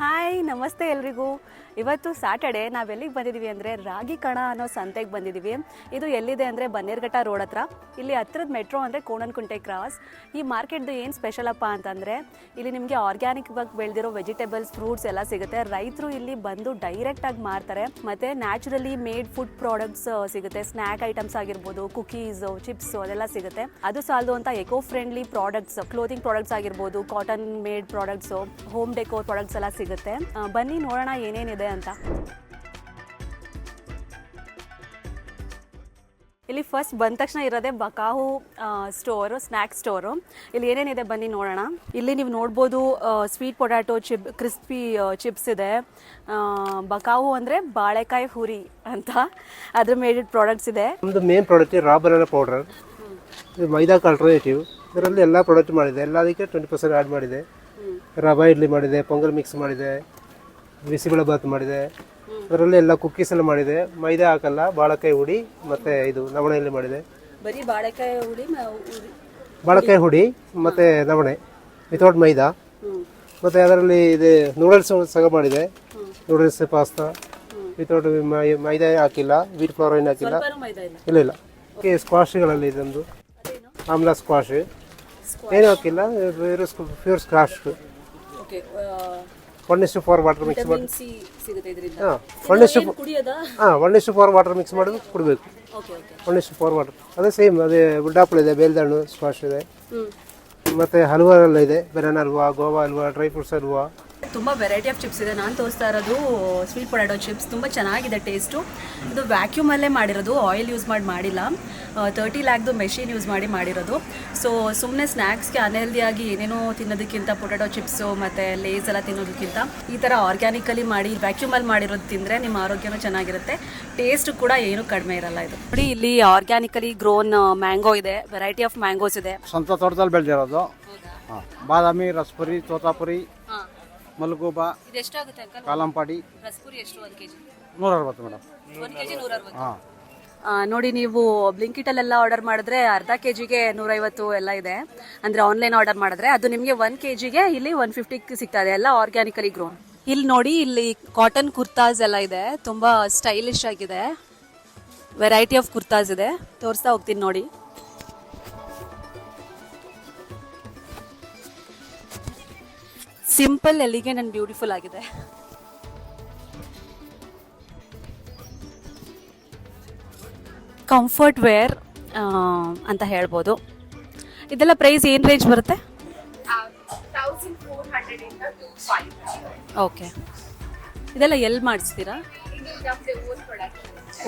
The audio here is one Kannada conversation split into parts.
ಹಾಯ್ ನಮಸ್ತೆ ಎಲ್ರಿಗೂ. ಇವತ್ತು ಸ್ಯಾಟರ್ಡೆ ನಾವೆಲ್ಲಿಗೆ ಬಂದಿದ್ದೀವಿ ಅಂದರೆ ರಾಗಿ ಕಣ ಅನ್ನೋ ಸಂತೆಗೆ ಬಂದಿದ್ದೀವಿ. ಇದು ಎಲ್ಲಿದೆ ಅಂದರೆ ಬನ್ನೇರ್ಘಟ್ಟ ರೋಡ್ ಹತ್ರ. ಇಲ್ಲಿ ಹತ್ರದ ಮೆಟ್ರೋ ಅಂದರೆ ಕೋಣನಕುಂಟೆ ಕ್ರಾಸ್. ಈ ಮಾರ್ಕೆಟ್ದು ಏನು ಸ್ಪೆಷಲ್ ಅಪ್ಪ ಅಂತಂದರೆ ಇಲ್ಲಿ ನಿಮಗೆ ಆರ್ಗ್ಯಾನಿಕ್ ಆಗಿ ಬೆಳೆದಿರೋ ವೆಜಿಟೇಬಲ್ಸ್, ಫ್ರೂಟ್ಸ್ ಎಲ್ಲ ಸಿಗುತ್ತೆ. ರೈತರು ಇಲ್ಲಿ ಬಂದು ಡೈರೆಕ್ಟಾಗಿ ಮಾರ್ತಾರೆ. ಮತ್ತು ನ್ಯಾಚುರಲಿ ಮೇಡ್ ಫುಡ್ ಪ್ರಾಡಕ್ಟ್ಸ್ ಸಿಗುತ್ತೆ. ಸ್ನ್ಯಾಕ್ ಐಟಮ್ಸ್ ಆಗಿರ್ಬೋದು, ಕುಕೀಸು, ಚಿಪ್ಸು ಅದೆಲ್ಲ ಸಿಗುತ್ತೆ. ಅದು ಸಾಲದು ಅಂತ eco friendly products, clothing products ಆಗಿರ್ಬೋದು, cotton made products, home decor products ಎಲ್ಲ ಸಿಗುತ್ತೆ. ಬನ್ನಿ ನೋಡೋಣ ಏನೇನಿದೆ ಅಂತ. ಇಲ್ಲಿ ಫಸ್ಟ್ ಬಂದ ತಕ್ಷಣ ಇರೋದೇ ಬಕಾಹು ಸ್ಟೋರು, ಸ್ನ್ಯಾಕ್ ಸ್ಟೋರು. ಇಲ್ಲಿ ಏನೇನಿದೆ ಬನ್ನಿ ನೋಡೋಣ. ಇಲ್ಲಿ ನೀವು ನೋಡ್ಬೋದು sweet potato chip, crispy chips ಇದೆ. ಬಕಾಹು ಅಂದರೆ ಬಾಳೆಕಾಯಿ ಹುರಿ ಅಂತ, ಅದ್ರ ಮೇಡಿಡ್ ಪ್ರಾಡಕ್ಟ್ಸ್ ಇದೆ. ನಮ್ಮದು ಮೇನ್ ಪ್ರಾಡಕ್ಟ್ ರಾ ಬನಾನಾ ಪೌಡರ್. ಇದು ಮೈದಾ ಆಲ್ಟರ್ನೇಟಿವ್. ಇದರಲ್ಲಿ ಎಲ್ಲ ಪ್ರಾಡಕ್ಟ್ ಮಾಡಿದೆ. ಎಲ್ಲದಕ್ಕೆ 20% ಆ್ಯಡ್ ಮಾಡಿದೆ. ರವಾ ಇಡ್ಲಿ ಮಾಡಿದೆ, ಪೊಂಗಲ್ ಮಿಕ್ಸ್ ಮಾಡಿದೆ, ಬಿಸಿಬೇಳೆ ಬಾತ್ ಮಾಡಿದೆ. ಅದರಲ್ಲಿ ಎಲ್ಲ ಕುಕ್ಕೀಸ್ ಎಲ್ಲ ಮಾಡಿದೆ. ಮೈದಾ ಹಾಕಲ್ಲ, ಬಾಳೆಕಾಯಿ ಹುಡಿ ಮತ್ತೆ ಇದು ನವಣೆಯಲ್ಲಿ ಮಾಡಿದೆ. ಬರೀ ಬಾಳೆಕಾಯಿ ಹುಡಿ, ಬಾಳೆಕಾಯಿ ಹುಡಿ ಮತ್ತೆ ನವಣೆ ವಿತೌಟ್ ಮೈದಾ. ಮತ್ತೆ ಅದರಲ್ಲಿ ಇದು ನೂಡಲ್ಸ್ ಸಹ ಮಾಡಿದೆ. ನೂಡಲ್ಸ್ ಪಾಸ್ತಾ ವಿತೌಟ್ ಮೈದಾ ಹಾಕಿಲ್ಲ, ವೀಟ್ ಫ್ಲೋರ್ ಏನು ಹಾಕಿಲ್ಲ. ಇಲ್ಲ ಇಲ್ಲ ಸ್ಕ್ವಾಶ್ಗಳಲ್ಲಿ ಇದೊಂದು ಆಮ್ಲಾ ಸ್ಕ್ವಾಶ್ ಏನು ಹಾಕಿಲ್ಲ, ಪ್ಯೂರ್ ಸ್ಕ್ವಾಶ್. 1:4 ವಾಟರ್ ಮಿಕ್ಸ್ ಮಾಡಿ 1:4 ವಾಟರ್ ಮಿಕ್ಸ್ ಮಾಡಿ ಕುಡಬೇಕು. 1:4 ವಾಟರ್. ಅದೇ ಸೇಮ್, ಅದೇ ಬುಡ್ಡಾಪಲ್ ಇದೆ, ಬೇಲ್ದಣ್ಣು ಸ್ಕ್ವಾಶ್ ಇದೆ, ಮತ್ತೆ ಹಲ್ವಾ ಎಲ್ಲ ಇದೆ. Banana halwa, Goa halwa, dry fruits halwa. ತುಂಬ ವೆರೈಟಿ ಆಫ್ ಚಿಪ್ಸ್ ಇದೆ. ನಾನು ತೋರಿಸ್ತಾ ಇರೋದು ಸ್ವೀಟ್ ಪೊಟ್ಯಾಟೊ ಚಿಪ್ಸ್. ತುಂಬ ಚೆನ್ನಾಗಿದೆ ಟೇಸ್ಟು. ಇದು ವ್ಯಾಕ್ಯೂಮಲ್ಲೇ ಮಾಡಿರೋದು, ಆಯಿಲ್ ಯೂಸ್ ಮಾಡಿಲ್ಲ. 30 ಲ್ಯಾಕ್ದು ಮೆಷಿನ್ ಯೂಸ್ ಮಾಡಿರೋದು. ಸೊ ಸುಮ್ಮನೆ ಸ್ನ್ಯಾಕ್ಸ್ಗೆ ಅನ್ಹೆಲ್ದಿಯಾಗಿ ಏನೇನೋ ತಿನ್ನೋದಕ್ಕಿಂತ, ಪೊಟ್ಯಾಟೊ ಚಿಪ್ಸು ಮತ್ತು ಲೇಸ್ ಎಲ್ಲ ತಿನ್ನೋದಕ್ಕಿಂತ ಈ ಥರ ಆರ್ಗ್ಯಾನಿಕಲಿ ಮಾಡಿ ವ್ಯಾಕ್ಯೂಮಲ್ಲಿ ಮಾಡಿರೋದು ತಿಂದರೆ ನಿಮ್ಮ ಆರೋಗ್ಯನೂ ಚೆನ್ನಾಗಿರುತ್ತೆ. ಟೇಸ್ಟ್ ಕೂಡ ಏನೂ ಕಡಿಮೆ ಇರಲ್ಲ. ಇದು ನೋಡಿ, ಇಲ್ಲಿ ಆರ್ಗ್ಯಾನಿಕಲಿ ಗ್ರೋನ್ ಮ್ಯಾಂಗೋ ಇದೆ. ವೆರೈಟಿ ಆಫ್ ಮ್ಯಾಂಗೋಸ್ ಇದೆ. ಸ್ವಂತ ತೋಟದಲ್ಲಿ ಬೆಳೆದಿರೋದು. ಬಾದಾಮಿ, ರಸ್ಪುರಿ, ತೋತಾಪುರಿ, ಮಲ್ಗೋಬಾ, ಇದೆಷ್ಟಾಗುತ್ತೆ ಅಂಕಲ್? ಕಾಲಂಪಾಡಿ. ರಸ್ಪುರಿ ಎಷ್ಟು 1 kg? 160 ಮೇಡಮ್. 1 kg 160. ಹಾಂ. ನೋಡಿ, ನೀವು ಬ್ಲಿಂಕಿಟಲ್ಲೆಲ್ಲ ಆರ್ಡರ್ ಮಾಡಿದ್ರೆ ಅರ್ಧ kgಗೆ 150 ಎಲ್ಲ ಇದೆ. ಅಂದರೆ ಆನ್ಲೈನ್ ಆರ್ಡರ್ ಮಾಡಿದ್ರೆ ಅದು ನಿಮಗೆ 1 kgಗೆ ಇಲ್ಲಿ 150 ಸಿಗ್ತಾ ಇದೆ. ಎಲ್ಲ ಆರ್ಗ್ಯಾನಿಕಲಿ ಗ್ರೋನ್. ಇಲ್ಲಿ ನೋಡಿ, ಇಲ್ಲಿ ಕಾಟನ್ ಕುರ್ತಾಸ್ ಎಲ್ಲ ಇದೆ. ತುಂಬ ಸ್ಟೈಲಿಶ್ ಆಗಿದೆ. ವೆರೈಟಿ ಆಫ್ ಕುರ್ತಾಸ್ ಇದೆ, ತೋರಿಸ್ತಾ ಹೋಗ್ತೀನಿ ನೋಡಿ. ಸಿಂಪಲ್, ಎಲಿಗೆಂಟ್ ಅಂಡ್ ಬ್ಯೂಟಿಫುಲ್ ಆಗಿದೆ. ಕಂಫರ್ಟ್ ವೇರ್ ಅಂತ ಹೇಳ್ಬೋದು. ಇದೆಲ್ಲ ಪ್ರೈಸ್ ಏನು ರೇಂಜ್ ಬರುತ್ತೆ? 1400 ಇಂದ 2500. ಓಕೆ. ಇದೆಲ್ಲ ಎಲ್ಲಿ ಮಾಡಿಸ್ತೀರಾ?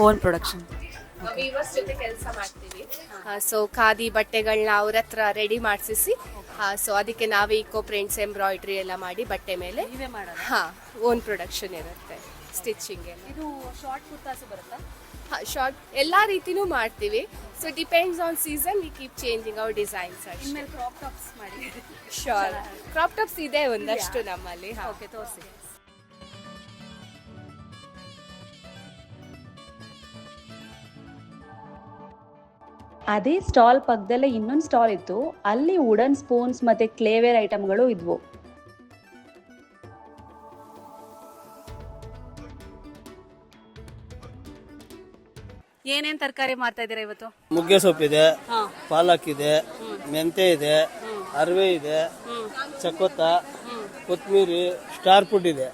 Own production. ವೀವರ್ಸ್ ಜೊತೆ ಕೆಲಸ ಮಾಡ್ತೀವಿ. ಸೊ ಖಾದಿ ಬಟ್ಟೆಗಳನ್ನ ಅವ್ರ ಹತ್ರ ರೆಡಿ ಮಾಡಿಸಿ, ಸೊ ಅದಕ್ಕೆ ನಾವೇ ಇಕೋ ಪ್ರಿಂಟ್ಸ್, ಎಂಬ್ರಾಯ್ಡ್ರಿ ಎಲ್ಲ ಮಾಡಿ ಬಟ್ಟೆ ಮೇಲೆ ನೀವೇ ಮಾಡೋದು? ಓನ್ ಪ್ರೊಡಕ್ಷನ್ ಇರುತ್ತೆ. ಸ್ಟಿಚಿಂಗ್ ಎಲ್ಲ. ಇದು ಶಾರ್ಟ್ ಕುರ್ತಾಸು ಬರುತ್ತಾ? ಶಾರ್ಟ್ ಎಲ್ಲ ರೀತಿನೂ ಮಾಡ್ತೀವಿ. So depends on season, we keep changing our designs. ಇನ್ಮೇಲೆ ಕ್ರಾಪ್ ಟಾಪ್ಸ್ ಮಾಡಿ. ಶೋರ್. ಕ್ರಾಪ್ ಟಾಪ್ಸ್ ಇದೆ ಒಂದಷ್ಟು ನಮ್ಮಲ್ಲಿ. ಓಕೆ, ತೋರಿಸಿ. ಅದೇ ಸ್ಟಾಲ್ ಪಕ್ಕದಲ್ಲೇ ಇನ್ನೊಂದು ಸ್ಟಾಲ್ ಇತ್ತು. ಅಲ್ಲಿ ವುಡನ್ ಸ್ಪೂನ್ಸ್ ಮತ್ತೆ ಕ್ಲೇವೇರ್ ಐಟಮ್ಗಳು ಇದ್ವು. ಏನೇನ್ ತರಕಾರಿ ಮಾರ್ತಾ ಇದ್ದೀರಾ ಇವತ್ತು? ಮುಗ್ಗೆ ಸೊಪ್ಪಿದೆ, ಪಾಲಕ್ ಇದೆ, ಮೆಂತೆ ಇದೆ, ಅರವೆ ಇದೆ, ಚಕ್ಕೊತ್ತ, ಕೊತ್ತಂಬರಿ, ಸ್ಟಾರ್ ಫುಡ್ ಇದೆ.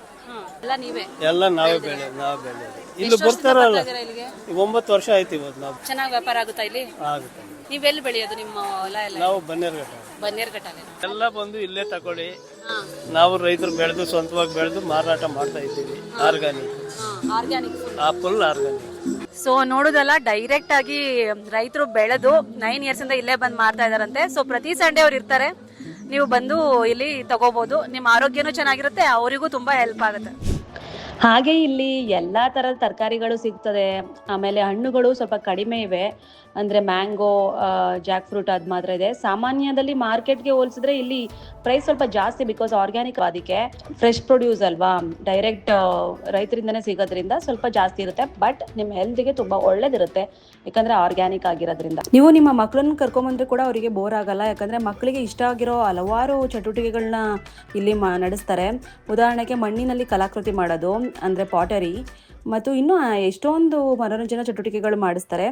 ಎಲ್ಲ ನೀವೇ? ಎಲ್ಲ ನಾವೇ ಬೆಳೆ. ಇಲ್ಲಿ ಬರ್ತಾರಲ್ಲ, 9 ವರ್ಷ ಆಯ್ತು ಇವತ್ತು. ನಾವು ಚೆನ್ನಾಗಿ ವ್ಯಾಪಾರ ಆಗುತ್ತಾ ಇಲ್ಲಿ? ಆಗುತ್ತೆ. ನೀವೆಲ್ಲಿ ಬೆಳೆಯೋದು ನಿಮ್ಮ ಹೊಲ ಎಲ್ಲ? ನಾವು ಬನ್ನೇರ್ಘಟ್ಟ. ಬನ್ನೇರ್ಘಟ್ಟಲ್ಲಿ ಎಲ್ಲ ಬಂದು ಇಲ್ಲೇ ತಗೊಳ್ಳಿ. ನಾವು ರೈತರು ಬೆಳೆದು, ಸ್ವಂತವಾಗಿ ಬೆಳೆದು ಮಾರಾಟ ಮಾಡ್ತಾ ಇದ್ದೀವಿ. Organic, full organic. ಸೊ ನೋಡುದಲ್ಲ, ಡೈರೆಕ್ಟ್ ಆಗಿ ರೈತರು ಬೆಳೆದು 9 ಇಯರ್ಸ್ ಇಂದ ಇಲ್ಲೇ ಬಂದು ಮಾರ್ತಾ ಇದಾರಂತೆ. ಸೊ ಪ್ರತಿ ಸಂಡೇ ಅವ್ರು ಇರ್ತಾರೆ. ನೀವು ಬಂದು ಇಲ್ಲಿ ತಗೋಬಹುದು. ನಿಮ್ಮ ಆರೋಗ್ಯನೂ ಚೆನ್ನಾಗಿರುತ್ತೆ, ಅವರಿಗೂ ತುಂಬಾ ಹೆಲ್ಪ್ ಆಗುತ್ತೆ. ಹಾಗೆ ಇಲ್ಲಿ ಎಲ್ಲಾ ತರದ ತರಕಾರಿಗಳು ಸಿಗ್ತದೆ. ಆಮೇಲೆ ಹಣ್ಣುಗಳು ಸ್ವಲ್ಪ ಕಡಿಮೆ ಇವೆ. ಅಂದರೆ ಮ್ಯಾಂಗೋ, ಜಾಕ್ ಫ್ರೂಟ್ ಅದು ಮಾತ್ರ ಇದೆ. ಸಾಮಾನ್ಯದಲ್ಲಿ ಮಾರ್ಕೆಟ್ಗೆ ಹೋಲಿಸಿದ್ರೆ ಇಲ್ಲಿ ಪ್ರೈಸ್ ಸ್ವಲ್ಪ ಜಾಸ್ತಿ, ಬಿಕಾಸ್ ಆರ್ಗ್ಯಾನಿಕ್, ಅದಕ್ಕೆ ಫ್ರೆಶ್ ಪ್ರೊಡ್ಯೂಸ್ ಅಲ್ವಾ, ಡೈರೆಕ್ಟ್ ರೈತರಿಂದನೇ ಸಿಗೋದ್ರಿಂದ ಸ್ವಲ್ಪ ಜಾಸ್ತಿ ಇರುತ್ತೆ. ಬಟ್ ನಿಮ್ಮ ಹೆಲ್ತ್ಗೆ ತುಂಬ ಒಳ್ಳೇದಿರುತ್ತೆ, ಯಾಕಂದರೆ ಆರ್ಗ್ಯಾನಿಕ್ ಆಗಿರೋದ್ರಿಂದ. ನೀವು ನಿಮ್ಮ ಮಕ್ಕಳನ್ನ ಕರ್ಕೊಂಬಂದ್ರೆ ಕೂಡ ಅವರಿಗೆ ಬೋರ್ ಆಗಲ್ಲ, ಯಾಕಂದರೆ ಮಕ್ಕಳಿಗೆ ಇಷ್ಟ ಆಗಿರೋ ಹಲವಾರು ಚಟುವಟಿಕೆಗಳನ್ನ ಇಲ್ಲಿ ನಡೆಸ್ತಾರೆ. ಉದಾಹರಣೆಗೆ ಮಣ್ಣಿನಲ್ಲಿ ಕಲಾಕೃತಿ ಮಾಡೋದು ಅಂದರೆ ಪಾಟರಿ, ಮತ್ತು ಇನ್ನೂ ಎಷ್ಟೊಂದು ಮನೋರಂಜನಾ ಚಟುವಟಿಕೆಗಳು ಮಾಡಿಸ್ತಾರೆ.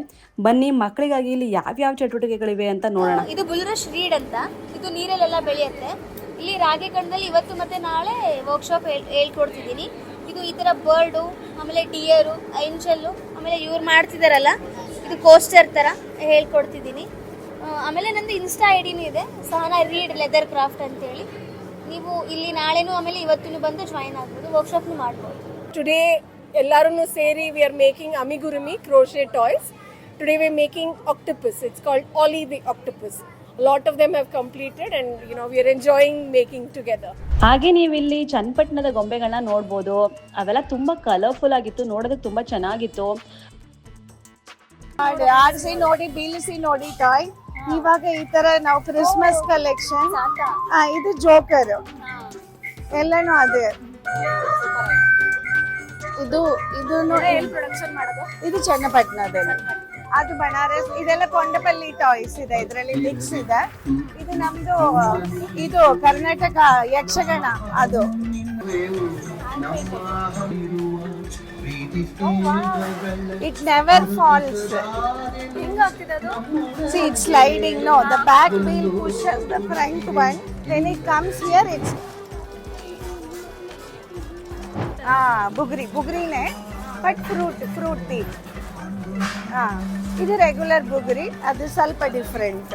ಬನ್ನಿ ಮಕ್ಕಳಿಗಾಗಿ ಇಲ್ಲಿ ಯಾವ್ಯಾವ ಚಟುವಟಿಕೆಗಳಿವೆ ಅಂತ ನೋಡೋಣ. ಇದು ಬುಲ್ರಶ್ ರೀಡ್ ಅಂತ, ಇದು ನೀರಲ್ಲೆಲ್ಲ ಬೆಳೆಯುತ್ತೆ. ಇಲ್ಲಿ ರಾಗಿ ಕಣದಲ್ಲಿ ಇವತ್ತು ಮತ್ತೆ ನಾಳೆ ವರ್ಕ್ಶಾಪ್ ಹೇಳ್ಕೊಡ್ತಿದ್ದೀನಿ. ಇದು ಈ ಥರ ಬರ್ಡು, ಆಮೇಲೆ ಡಿಯರು, ಐನ್ಶಲ್ಲು, ಆಮೇಲೆ ಇವ್ರು ಮಾಡ್ತಿದಾರಲ್ಲ ಇದು ಕೋಸ್ಟರ್ ಥರ ಹೇಳ್ಕೊಡ್ತಿದ್ದೀನಿ. ಆಮೇಲೆ ನಂದು ಇನ್ಸ್ಟಾ ಐಡಿನೂ ಇದೆ, ಸಹನಾ ರೀಡ್ ಲೆದರ್ ಕ್ರಾಫ್ಟ್ ಅಂತೇಳಿ. ನೀವು ಇಲ್ಲಿ ನಾಳೆನೂ ಆಮೇಲೆ ಇವತ್ತೂ ಬಂದು ಜಾಯಿನ್ ಆಗ್ಬೋದು, ವರ್ಕ್ಶಾಪ್ನು ಮಾಡ್ಬೋದು. ಟುಡೇ ಎಲ್ಲರೂ ಸೇರಿ we are making amigurumi crochet toys. Today we are making octopus. It's called Ollie the octopus. A lot of them have completed and we are enjoying making together. ಹಾಗೆ ನೀವು ಇಲ್ಲಿ ಚನ್ನಪಟ್ಟಣದ ಗೊಂಬೆಗಳನ್ನ ನೋಡ್ಬೋದು. ಅವೆಲ್ಲ ತುಂಬಾ ಕಲರ್ಫುಲ್ ಆಗಿತ್ತು, ನೋಡೋದಕ್ಕೆ ತುಂಬಾ ಚೆನ್ನಾಗಿತ್ತು. ಆಡಿಸಿ ನೋಡಿ, ಬೀಳಿಸಿ ನೋಡಿ ಟಾಯ್. ಇವಾಗ ಈ ತರ ನಾವು ಕ್ರಿಸ್ಮಸ್ ಕಲೆಕ್ಷನ್, ಇದು ಜೋಕರ್ ಎಲ್ಲಾನು ಅದೇ. ಇದು ಚನ್ನಪಟ್ಟಣದಲ್ಲಿ, ಅದು ಬನಾರಸ್. ಇದೆಲ್ಲ ಕೊಂಡಪಲ್ಲಿ ಟಾಯ್ಸ್ ಇದೆ, ಇದರಲ್ಲಿ ಮಿಕ್ಸ್ ಇದೆ. ಇದು ನಮ್ದು ಇದು ಕರ್ನಾಟಕ ಯಕ್ಷಗಾನ, ಅದು it never falls. See, it's sliding. No, the back wheel pushes the front one. When it comes here, it's bugri ne, but fruit tea. ಇದು ರೆಗ್ಯುಲರ್ ಬುಗುರಿ, ಅದು ಸ್ವಲ್ಪ ಡಿಫ್ರೆಂಟ್.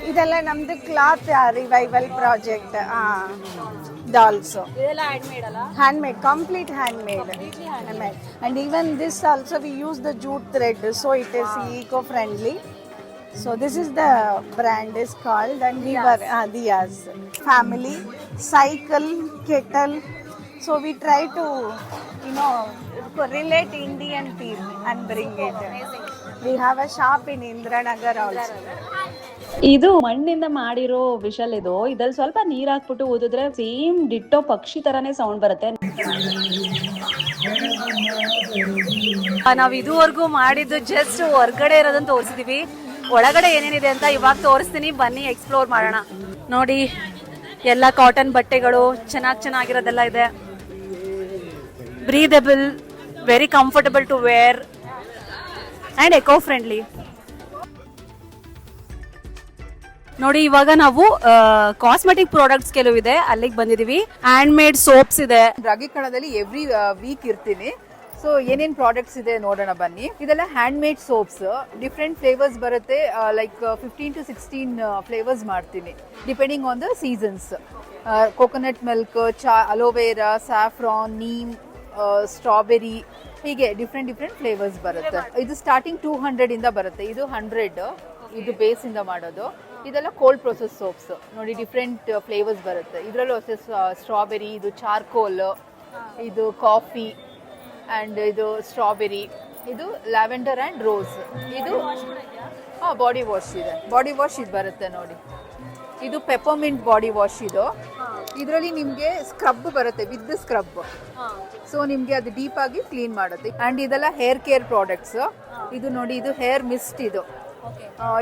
ಇದೆಲ್ಲ ನಮ್ದು cloth revival project. Dolls handmade, complete handmade. And even this also we use the jute thread, so it is eco-friendly. So this is the brand is called, and we were Diyas family cycle kettle. So we try to relate Indian theme and bring it. We have a shop in Indranagar also. ಇದು ಮಣ್ಣಿಂದ ಮಾಡಿರೋ ವಿಷಲ್. ಇದ್ರಲ್ಲಿ ಸ್ವಲ್ಪ ನೀರ್ ಹಾಕ್ಬಿಟ್ಟು ಊದಿದ್ರೆ ಸೇಮ್ ಡಿಟ್ಟೋ ಪಕ್ಷಿ ತರಾನೇ ಸೌಂಡ್ ಬರುತ್ತೆ. ನಾವ್ ಇದುವರೆಗೂ ಮಾಡಿದ್ದು ಜಸ್ಟ್ ಹೊರ್ಗಡೆ ಇರೋದನ್ನ ತೋರಿಸಿದೀವಿ, ಒಳಗಡೆ ಏನೇನಿದೆ ಅಂತ ಇವಾಗ ತೋರಿಸ್ತೀನಿ, ಬನ್ನಿ ಎಕ್ಸ್ಪ್ಲೋರ್ ಮಾಡೋಣ. ನೋಡಿ, ಎಲ್ಲ ಕಾಟನ್ ಬಟ್ಟೆಗಳು ಚೆನ್ನಾಗಿರೋದೆಲ್ಲ ಇದೆ. Breathable, very comfortable to wear and eco friendly. ನೋಡಿ, ಇವಾಗ ನಾವು ಕಾಸ್ಮೆಟಿಕ್ ಪ್ರಾಡಕ್ಟ್ಸ್ ಕೆಲವಿದೆ, ಅಲ್ಲಿಗೆ ಬಂದಿದೀವಿ. ಹ್ಯಾಂಡ್ ಮೇಡ್ ಸೋಪ್ಸ್ ಇದೆ. ರಾಗಿ ಕಣದಲ್ಲಿ ಎವ್ರಿ ವೀಕ್ ಇರ್ತೀನಿ. ಸೊ ಏನೇನ್ ಪ್ರಾಡಕ್ಟ್ಸ್ ಇದೆ ನೋಡೋಣ ಬನ್ನಿ. ಇದೆಲ್ಲ hand made soaps, different flavours ಬರುತ್ತೆ. ಲೈಕ್ 15 to 16 ಫ್ಲೇವರ್ಸ್ ಮಾಡ್ತೀನಿ, depending on the seasons. Coconut milk, aloe vera, saffron, neem, strawberry, ಹೀಗೆ ಡಿಫ್ರೆಂಟ್ ಫ್ಲೇವರ್ಸ್ ಬರುತ್ತೆ. ಇದು ಸ್ಟಾರ್ಟಿಂಗ್ 200 ಇಂದ ಬರುತ್ತೆ. ಇದು 100, ಇದು ಬೇಸ್ ಇಂದ ಮಾಡೋದು. ಇದೆಲ್ಲ ಕೋಲ್ಡ್ ಪ್ರೊಸೆಸ್ ಸೋಪ್ಸ್. ನೋಡಿ, ಡಿಫ್ರೆಂಟ್ ಫ್ಲೇವರ್ಸ್ ಬರುತ್ತೆ. ಇದರಲ್ಲೂ ಅಷ್ಟೇ ಸ್ಟ್ರಾಬೆರಿ, ಇದು ಚಾರ್ಕೋಲ್, ಇದು ಕಾಫಿ, ಆ್ಯಂಡ್ ಇದು ಸ್ಟ್ರಾಬೆರಿ, ಇದು ಲ್ಯಾವೆಂಡರ್ ಆ್ಯಂಡ್ ರೋಸ್. ಇದು ಬಾಡಿ ವಾಶ್ ಇದೆ. ಬಾಡಿ ವಾಶ್ ಇದು ಬರುತ್ತೆ ನೋಡಿ. ಇದು ಪೆಪರ್ಮಿಂಟ್ ಬಾಡಿ ವಾಶ್. ಇದರಲ್ಲಿ ನಿಮಗೆ ಸ್ಕ್ರಬ್ ಬರುತ್ತೆ, ವಿತ್ ಸ್ಕ್ರಬ್. ಸೊ ನಿಮಗೆ ಅದು ಡೀಪ್ ಆಗಿ ಕ್ಲೀನ್ ಮಾಡುತ್ತೆ. ಆ್ಯಂಡ್ ಇದೆಲ್ಲ ಹೇರ್ ಕೇರ್ ಪ್ರಾಡಕ್ಟ್ಸ್. ಇದು ನೋಡಿ, ಇದು ಹೇರ್ ಮಿಸ್ಟ್.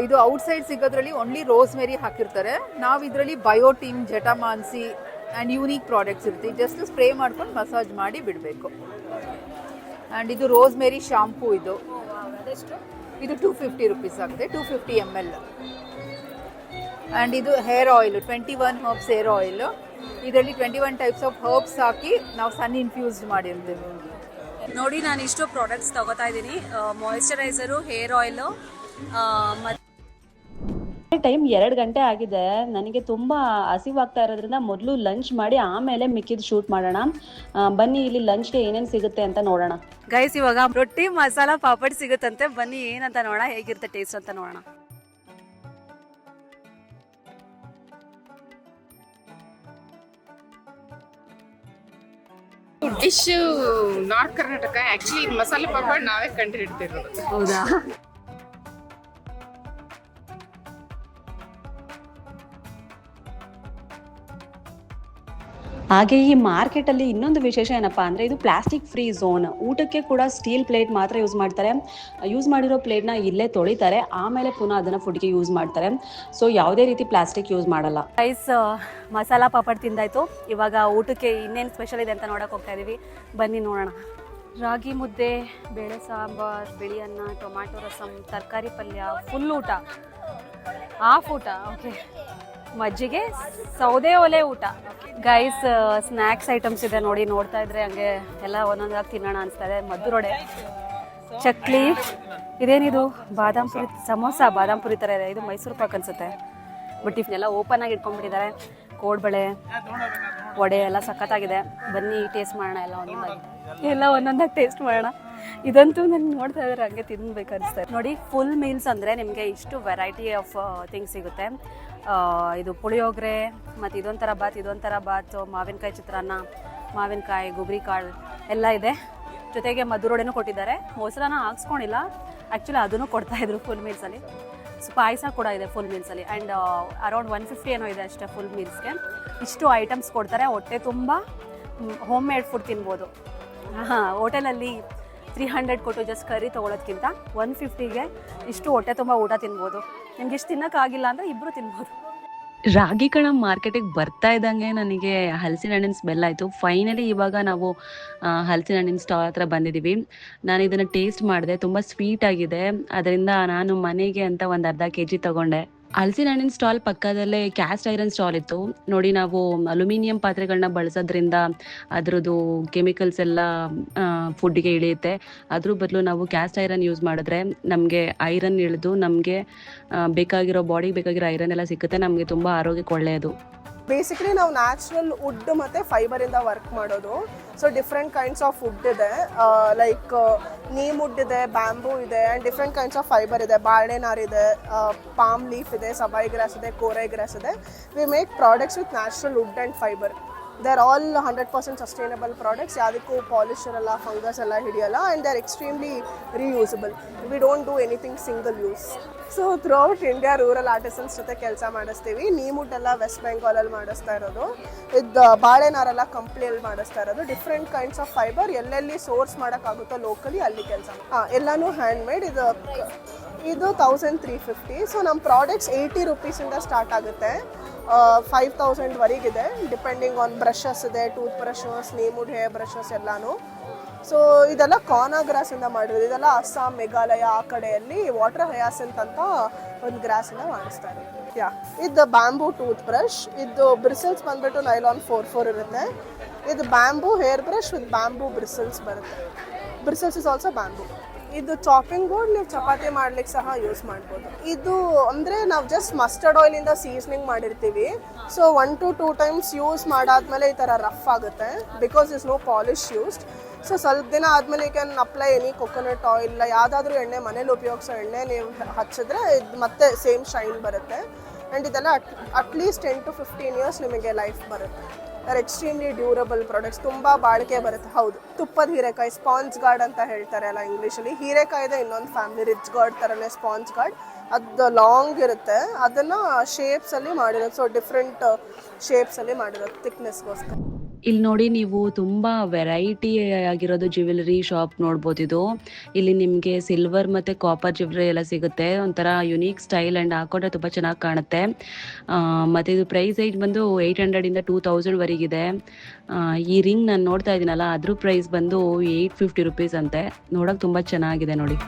ಇದು ಔಟ್ಸೈಡ್ ಸಿಗೋದ್ರಲ್ಲಿ ಓನ್ಲಿ ರೋಸ್ಮೆರಿ ಹಾಕಿರ್ತಾರೆ. ನಾವು ಇದರಲ್ಲಿ ಬಯೋಟಿನ್, ಜಟಾಮಾನ್ಸಿ ಆ್ಯಂಡ್ ಯೂನಿಕ್ ಪ್ರಾಡಕ್ಟ್ಸ್ ಇರುತ್ತೆ. ಜಸ್ಟ್ ಸ್ಪ್ರೇ ಮಾಡ್ಕೊಂಡು ಮಸಾಜ್ ಮಾಡಿ ಬಿಡಬೇಕು. ಆ್ಯಂಡ್ ಇದು ರೋಸ್ಮೆರಿ ಶಾಂಪೂ. ಇದು 250 ರುಪೀಸ್ ಆಗುತ್ತೆ, 250 ml. ಆ್ಯಂಡ್ ಇದು hair oil, 21 herbs hair oil. ಇದರಲ್ಲಿ 21 ಟೈಪ್ಸ್ ಆಫ್ ಹರ್ಬ್ಸ್ ಹಾಕಿ ನಾವು ಸನ್ ಇನ್ಫ್ಯೂಸ್ಡ್ ಮಾಡಿರ್ತೀವಿ. ನೋಡಿ, ನಾನು ಇಷ್ಟು ಪ್ರಾಡಕ್ಟ್ಸ್ ತಗೋತಾ ಇದ್ದೀನಿ. Moisturiser, hair oil. ಟೈಮ್ 2 ಗಂಟೆ ಆಗಿದೆ. ನನಗೆ ತುಂಬಾ ಹಸಿವಾಗ್ತಾ ಇರೋದ್ರಿಂದ ಮೊದಲು ಲಂಚ್ ಮಾಡಿ ಆಮೇಲೆ ಮಿಕ್ಕಿದ್ ಶೂಟ್ ಮಾಡೋಣ. ಬನ್ನಿ, ಇಲ್ಲಿ ಲಂಚ್ಗೆ ಏನೇನು ಸಿಗುತ್ತೆ ಅಂತ ನೋಡೋಣ. ಗೈಸ್, ಇವಾಗ ರೊಟ್ಟಿ ಮಸಾಲ ಪಾಪಡ್ ಸಿಗುತ್ತಂತೆ. ಬನ್ನಿ ಏನಂತ ನೋಡೋಣ, ಹೇಗಿರುತ್ತೆ ಟೇಸ್ಟ್ ಅಂತ ನೋಡೋಣ. Dish north Karnataka. ಆಕ್ಚುಲಿ ಮಸಾಲೆ ಪಾಪಡ್ ನಾವೇ ಕಂಡು ಹಿಡ್ತಿರೋದು. ಹೌದಾ? ಹಾಗೆ ಈ ಮಾರ್ಕೆಟಲ್ಲಿ ಇನ್ನೊಂದು ವಿಶೇಷ ಏನಪ್ಪ ಅಂದರೆ ಇದು ಪ್ಲಾಸ್ಟಿಕ್ ಫ್ರೀ ಝೋನ್. ಊಟಕ್ಕೆ ಕೂಡ ಸ್ಟೀಲ್ ಪ್ಲೇಟ್ ಮಾತ್ರ ಯೂಸ್ ಮಾಡ್ತಾರೆ. ಯೂಸ್ ಮಾಡಿರೋ ಪ್ಲೇಟ್ನ ಇಲ್ಲೇ ತೊಳಿತಾರೆ, ಆಮೇಲೆ ಪುನಃ ಅದನ್ನು ಫುಡ್ಗೆ ಯೂಸ್ ಮಾಡ್ತಾರೆ. ಸೊ ಯಾವುದೇ ರೀತಿ ಪ್ಲಾಸ್ಟಿಕ್ ಯೂಸ್ ಮಾಡಲ್ಲ. ರೈಸ್ ಮಸಾಲ ಪಾಪಡ್ ತಿಂದಾಯ್ತು. ಇವಾಗ ಊಟಕ್ಕೆ ಇನ್ನೇನು ಸ್ಪೆಷಲ್ ಇದೆ ಅಂತ ನೋಡೋಕೆ ಹೋಗ್ತಾ ಇದ್ದೀವಿ, ಬನ್ನಿ ನೋಡೋಣ. ರಾಗಿ ಮುದ್ದೆ, ಬೇಳೆ ಸಾಂಬಾರ್, ಬಿಳಿ ಅನ್ನ, ಟೊಮ್ಯಾಟೊ ರಸಮ್, ತರಕಾರಿ ಪಲ್ಯ, ಫುಲ್ ಊಟ, ಹಾಫ್ ಊಟ. ಓಕೆ, ಮಜ್ಜಿಗೆ, ಸೌದೆ ಒಲೆ ಊಟ. ಗೈಸ್ ಸ್ನ್ಯಾಕ್ಸ್ ಐಟಮ್ಸ್ ಇದೆ ನೋಡಿ, ನೋಡ್ತಾ ಇದ್ರೆ ಹಂಗೆ ಎಲ್ಲ ಒಂದೊಂದಾಗಿ ತಿನ್ನೋಣ ಅನಿಸ್ತಾ ಇದೆ. ಮದ್ದೂರೊಡೆ, ಚಕ್ಲಿ, ಇದೇನಿದು ಬಾದಾಮ್ ಪುರಿ, ಸಮೋಸ ಬಾದಾಮ್ ಪುರಿ ಥರ ಇದೆ. ಇದು ಮೈಸೂರು ಪಾಕ್ ಅನಿಸುತ್ತೆ. ಬಟ್ ಇವನ್ನೆಲ್ಲ ಓಪನ್ ಆಗಿ ಇಟ್ಕೊಂಡ್ಬಿಟ್ಟಿದ್ದಾರೆ. ಕೋಡ್ಬಳೆ, ವಡೆ ಎಲ್ಲ ಸಖತ್ತಾಗಿದೆ. ಬನ್ನಿ ಟೇಸ್ಟ್ ಮಾಡೋಣ, ಎಲ್ಲ ಒಂದೊಂದಾಗಿ ಟೇಸ್ಟ್ ಮಾಡೋಣ. ಇದಂತೂ ನನಗೆ ನೋಡ್ತಾ ಇದ್ದಾರೆ ಹಂಗೆ ತಿನ್ಬೇಕು ಅನಿಸ್ತಾ ಇದೆ. ನೋಡಿ, ಫುಲ್ ಮೀಲ್ಸ್ ಅಂದರೆ ನಿಮಗೆ ಇಷ್ಟು ವೆರೈಟಿ ಆಫ್ ಥಿಂಗ್ಸ್ ಸಿಗುತ್ತೆ. ಇದು ಪುಳಿಯೋಗರೆ, ಮತ್ತು ಇದೊಂಥರ ಬಾತ್, ಮಾವಿನಕಾಯಿ ಚಿತ್ರಾನ್ನ, ಮಾವಿನಕಾಯಿ, ಗುಗ್ರಿ ಕಾಳು ಎಲ್ಲ ಇದೆ. ಜೊತೆಗೆ ಮದ್ದೂರೊಡೆನೂ ಕೊಟ್ಟಿದ್ದಾರೆ. ಮೊಸರನ್ನ ಹಾಕ್ಸ್ಕೊಂಡಿಲ್ಲ, ಆ್ಯಕ್ಚುಲಿ ಅದನ್ನು ಕೊಡ್ತಾಯಿದ್ರು ಫುಲ್ ಮೀಲ್ಸಲ್ಲಿ. ಸೊ ಪಾಯಸ ಕೂಡ ಇದೆ ಫುಲ್ ಮೀಲ್ಸಲ್ಲಿ. ಆ್ಯಂಡ್ ಅರೌಂಡ್ 150 ಏನೋ ಇದೆ ಅಷ್ಟೇ ಫುಲ್ ಮೀಲ್ಸ್ಗೆ. ಇಷ್ಟು ಐಟಮ್ಸ್ ಕೊಡ್ತಾರೆ. ಹೊಟ್ಟೆ ತುಂಬ ಹೋಮ್ ಮೇಡ್ ಫುಡ್ ತಿನ್ಬೋದು. ಹೋಟೆಲಲ್ಲಿ 300 ಕೊಟ್ಟು ಜಸ್ಟ್ ಕರಿ ತೊಗೊಳೋದ್ಕಿಂತ 150ಗೆ ಇಷ್ಟು ಹೊಟ್ಟೆ ತುಂಬ ಊಟ ತಿನ್ಬೋದು. ನಿಮ್ಗೆ ಇಷ್ಟು ತಿನ್ನೋಕ್ಕಾಗಿಲ್ಲ ಅಂದರೆ ಇಬ್ಬರು ತಿನ್ಬೋದು. ರಾಗಿ ಕಣ ಮಾರ್ಕೆಟಿಗೆ ಬರ್ತಾ ಇದ್ದಂಗೆ ನನಗೆ ಹಲಸಿನ ಹಣ್ಣಿನ ಸ್ಮೆಲ್ ಆಯಿತು. ಫೈನಲಿ ಇವಾಗ ನಾವು ಹಲಸಿನ ಹಣ್ಣಿನ ಸ್ಟಾಲ್ ಹತ್ರ ಬಂದಿದ್ದೀವಿ. ನಾನು ಇದನ್ನು ಟೇಸ್ಟ್ ಮಾಡಿದೆ, ತುಂಬ ಸ್ವೀಟ್ ಆಗಿದೆ. ಅದರಿಂದ ನಾನು ಮನೆಗೆ ಅಂತ ಒಂದು ಅರ್ಧ kg ತಗೊಂಡೆ. ಹಲಸಿನ ಹಣ್ಣಿನ ಸ್ಟಾಲ್ ಪಕ್ಕದಲ್ಲೇ ಕ್ಯಾಸ್ಟ್ ಐರನ್ ಸ್ಟಾಲ್ ಇತ್ತು. ನೋಡಿ, ನಾವು ಅಲ್ಯೂಮಿನಿಯಂ ಪಾತ್ರೆಗಳನ್ನ ಬಳಸೋದ್ರಿಂದ ಅದರದ್ದು ಕೆಮಿಕಲ್ಸ್ ಎಲ್ಲ ಫುಡ್ಗೆ ಇಳಿಯುತ್ತೆ. ಅದ್ರ ಬದಲು ನಾವು ಕ್ಯಾಸ್ಟ್ ಐರನ್ ಯೂಸ್ ಮಾಡಿದ್ರೆ ನಮಗೆ ಐರನ್ ಇಳಿದು ನಮಗೆ ಬೇಕಾಗಿರೋ ಬಾಡಿಗೆ ಬೇಕಾಗಿರೋ ಐರನ್ ಎಲ್ಲ ಸಿಗುತ್ತೆ. ನಮಗೆ ತುಂಬ ಆರೋಗ್ಯಕ್ಕೆ ಒಳ್ಳೆಯದು. ಬೇಸಿಕಲಿ ನಾವು ನ್ಯಾಚುರಲ್ ವುಡ್ ಮತ್ತು ಫೈಬರಿಂದ ವರ್ಕ್ ಮಾಡೋದು. So different kinds of wood ಇದೆ, ಲೈಕ್ ನೀಮ್ ವುಡ್ ಇದೆ, ಬ್ಯಾಂಬೂ ಇದೆ, and different kinds of fibre ಇದೆ. ಬಾಳೆ ನಾರು ಇದೆ, ಪಾಮ್ ಲೀಫ್ ಇದೆ, ಸಬಾಯಿ ಗ್ರಾಸ್ ಇದೆ, ಕೋರೈ ಗ್ರಾಸ್ ಇದೆ. We make products with natural wood and fibre. They are all 100% sustainable products. ಯಾವುದಕ್ಕೂ ಪಾಲಿಶ್ ಇರಲ್ಲ, ಫಂಗಸ್ ಎಲ್ಲ ಹಿಡಿಯಲ್ಲ, and they are extremely reusable. We don't do anything single use. So throughout India rural artisans ಜೊತೆ ಕೆಲಸ ಮಾಡಿಸ್ತೀವಿ. ನೀಮುಡ್ ಎಲ್ಲ ವೆಸ್ಟ್ ಬೆಂಗಾಲಲ್ಲಿ ಮಾಡಿಸ್ತಾ ಇರೋದು. ಇದು ಬಾಳೆನಾರೆಲ್ಲ ಕಂಪ್ನಿಯಲ್ಲಿ ಮಾಡಿಸ್ತಾ ಇರೋದು. ಡಿಫ್ರೆಂಟ್ ಕೈಂಡ್ಸ್ ಆಫ್ ಫೈಬರ್ ಎಲ್ಲೆಲ್ಲಿ ಸೋರ್ಸ್ ಮಾಡೋಕ್ಕಾಗುತ್ತೋ ಲೋಕಲಿ ಅಲ್ಲಿ ಕೆಲಸ. ಎಲ್ಲನೂ ಹ್ಯಾಂಡ್ ಮೇಡ್. ಇದು 1350. ಸೊ ನಮ್ಮ ಪ್ರಾಡಕ್ಟ್ಸ್ 80 ರೂಪೀಸಿಂದ ಸ್ಟಾರ್ಟ್ ಆಗುತ್ತೆ, 5000ವರೆಗಿದೆ. ಡಿಪೆಂಡಿಂಗ್ ಆನ್ ಬ್ರಷಸ್ ಇದೆ, ಟೂತ್ ಬ್ರಷಸ್, ನೀಮುಡ್ ಹೇರ್ ಬ್ರಷಸ್ ಎಲ್ಲನೂ. ಸೊ ಇದೆಲ್ಲ ಕಾನಾಗ್ರಾಸಿಂದ ಮಾಡಿರೋದು. ಇದೆಲ್ಲ ಅಸ್ಸಾಂ, ಮೇಘಾಲಯ ಆ ಕಡೆಯಲ್ಲಿ ವಾಟರ್ ಹಯಾಸಿಂತ್ ಅಂತ ಒಂದು ಗ್ರಾಸಿಂದ ಮಾಡಿಸ್ತಾ ಇರೋದು. ಇದು ಬ್ಯಾಂಬೂ ಟೂತ್ ಬ್ರಷ್. ಇದು ಬ್ರಿಸಲ್ಸ್ ಬಂದ್ಬಿಟ್ಟು ನೈಲಾನ್ 4 ಇರುತ್ತೆ. ಇದು bamboo hair brush with bamboo bristles ಬರುತ್ತೆ. Bristles is also bamboo. ಇದು ಚಾಪಿಂಗ್ ಬೋರ್ಡ್, ನೀವು ಚಪಾತಿ ಮಾಡ್ಲಿಕ್ಕೆ ಸಹ ಯೂಸ್ ಮಾಡ್ಬೋದು. ಇದು ಅಂದರೆ ನಾವು ಜಸ್ಟ್ ಮಸ್ಟರ್ಡ್ ಆಯಿಲಿಂದ ಸೀಸನಿಂಗ್ ಮಾಡಿರ್ತೀವಿ. ಸೊ 1 to 2 times ಯೂಸ್ ಮಾಡಾದ್ಮೇಲೆ ಈ ಥರ ರಫ್ ಆಗುತ್ತೆ, because is no polish used. So ಸ್ವಲ್ಪ ದಿನ ಆದಮೇಲೆ you can apply any coconut oil, ಯಾವುದಾದ್ರೂ ಎಣ್ಣೆ, ಮನೇಲಿ ಉಪಯೋಗಿಸೋ ಎಣ್ಣೆ ನೀವು ಹಚ್ಚಿದ್ರೆ ಇದು ಮತ್ತೆ ಸೇಮ್ ಶೈನ್ ಬರುತ್ತೆ. ಆ್ಯಂಡ್ ಇದೆಲ್ಲ ಅಟ್ಲೀಸ್ಟ್ 10 to 15 years ನಿಮಗೆ ಲೈಫ್ ಬರುತ್ತೆ. ಆರ್ ಎಕ್ಸ್ಟ್ರೀಮ್ಲಿ ಡ್ಯೂರಬಲ್ ಪ್ರಾಡಕ್ಟ್ಸ್, ತುಂಬ ಬಾಳಿಕೆ ಬರುತ್ತೆ. ಹೌದು, ತುಪ್ಪದ ಹೀರೆಕಾಯಿ, ಸ್ಪಾಂಜ್ ಗಾರ್ಡ್ ಅಂತ ಹೇಳ್ತಾರೆ ಅಲ್ಲ ಇಂಗ್ಲೀಷಲ್ಲಿ. ಹೀರೆಕಾಯಿದೆ ಇನ್ನೊಂದು ಫ್ಯಾಮಿಲಿ, ರಿಚ್ ಗಾರ್ಡ್ ಥರನೇ ಸ್ಪಾಂಜ್ ಗಾರ್ಡ್. ಅದು ಲಾಂಗ್ ಇರುತ್ತೆ, ಅದನ್ನು ಶೇಪ್ಸಲ್ಲಿ ಮಾಡಿರೋದು. ಸೊ ಡಿಫ್ರೆಂಟ್ ಶೇಪ್ಸಲ್ಲಿ ಮಾಡಿರೋದು ಥಿಕ್ನೆಸ್ಗೋಸ್ಕರ. ಇಲ್ಲಿ ನೋಡಿ, ನೀವು ತುಂಬ ವೆರೈಟಿ ಆಗಿರೋದು ಜ್ಯುವೆಲರಿ ಶಾಪ್ ನೋಡ್ಬೋದು. ಇಲ್ಲಿ ನಿಮಗೆ ಸಿಲ್ವರ್ ಮತ್ತು ಕಾಪರ್ ಜ್ಯುವೆಲರಿ ಎಲ್ಲ ಸಿಗುತ್ತೆ. ಒಂಥರ ಯುನೀಕ್ ಸ್ಟೈಲ್ ಆ್ಯಂಡ್ ಹಾಕೊಂಡ್ರೆ ತುಂಬ ಚೆನ್ನಾಗಿ ಕಾಣುತ್ತೆ. ಮತ್ತು ಇದು ಪ್ರೈಸ್ ಏಜ್ ಬಂದು 800ಇಂದ 2000ವರೆಗಿದೆ. ಈ ರಿಂಗ್ ನಾನು ನೋಡ್ತಾ ಇದ್ದೀನಲ್ಲ, ಅದ್ರ ಪ್ರೈಸ್ ಬಂದು 850 ರೂಪೀಸ್ ಅಂತೆ. ನೋಡೋಕೆ ತುಂಬ ಚೆನ್ನಾಗಿದೆ ನೋಡಿ.